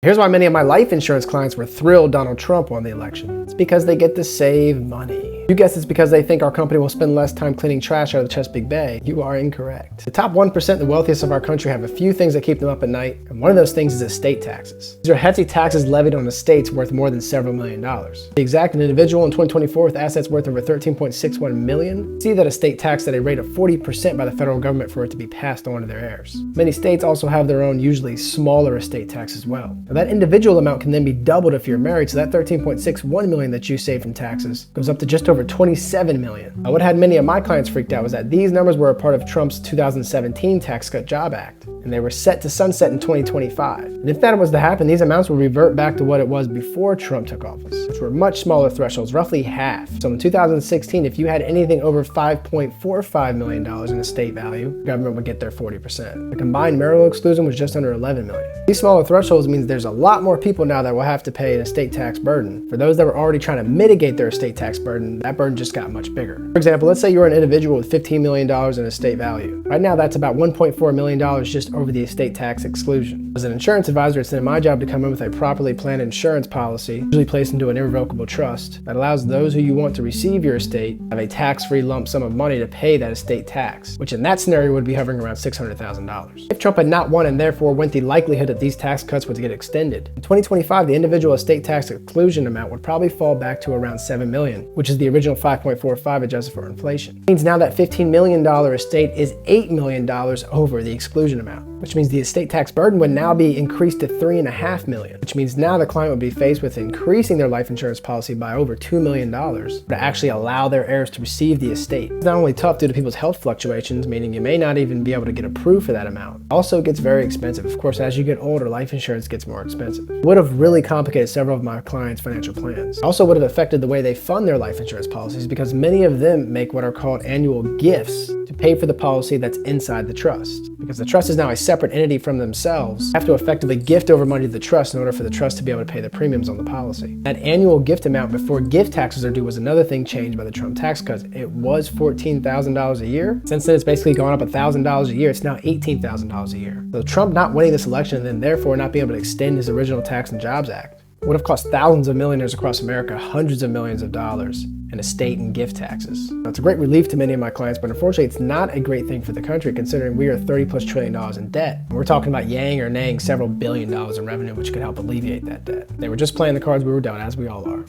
Here's why many of my life insurance clients were thrilled Donald Trump won the election. It's because they get to save money. You guessed it's because they think our company will spend less time cleaning trash out of the Chesapeake Bay. You are incorrect. The top 1%, the wealthiest of our country, have a few things that keep them up at night, and one of those things is estate taxes. These are hefty taxes levied on estates worth more than several $1 million. The exact, an individual in 2024 with assets worth over $13.61 million see that estate tax at a rate of 40% by the federal government for it to be passed on to their heirs. Many states also have their own, usually smaller estate tax as well. Now, that individual amount can then be doubled if you're married, so that $13.61 million that you save from taxes goes up to just over $27 million. What had many of my clients freaked out was that these numbers were a part of Trump's 2017 Tax Cut Job Act, and they were set to sunset in 2025. And if that was to happen, these amounts would revert back to what it was before Trump took office, which were much smaller thresholds, roughly half. So in 2016, if you had anything over $5.45 million in estate value, the government would get their 40%. The combined marital exclusion was just under $11 million. These smaller thresholds means there's a lot more people now that will have to pay an estate tax burden. For those that were already trying to mitigate their estate tax burden, that burden just got much bigger. For example, let's say you're an individual with $15 million in estate value. Right now, that's about $1.4 million just over the estate tax exclusion. As an insurance advisor, it's then my job to come in with a properly planned insurance policy, usually placed into an irrevocable trust, that allows those who you want to receive your estate have a tax-free lump sum of money to pay that estate tax, which in that scenario would be hovering around $600,000. If Trump had not won and therefore went the likelihood that these tax cuts would get extended, in 2025, the individual estate tax exclusion amount would probably fall back to around $7 million, which is the original 5.45 adjusted for inflation. It means now that $15 million estate is $8 million over the exclusion amount, which means the estate tax burden would now be increased to $3.5 million, which means now the client would be faced with increasing their life insurance policy by over $2 million to actually allow their heirs to receive the estate. It's not only tough due to people's health fluctuations, meaning you may not even be able to get approved for that amount. It also gets very expensive. Of course, as you get older, life insurance gets more expensive. It would have really complicated several of my clients' financial plans. It also would have affected the way they fund their life insurance policies because many of them make what are called annual gifts to pay for the policy that's inside the trust. Because the trust is now a separate entity from themselves, they have to effectively gift over money to the trust in order for the trust to be able to pay the premiums on the policy. That annual gift amount before gift taxes are due was another thing changed by the Trump tax cuts. It was $14,000 a year. Since then, it's basically gone up $1,000 a year. It's now $18,000 a year. So Trump not winning this election and then therefore not being able to extend his original Tax and Jobs Act would have cost thousands of millionaires across America hundreds of millions of dollars in estate and gift taxes. Now, it's a great relief to many of my clients, but unfortunately it's not a great thing for the country considering we are $30+ trillion in debt. And we're talking about yang or naying several $billion in revenue, which could help alleviate that debt. They were just playing the cards we were dealt, as we all are.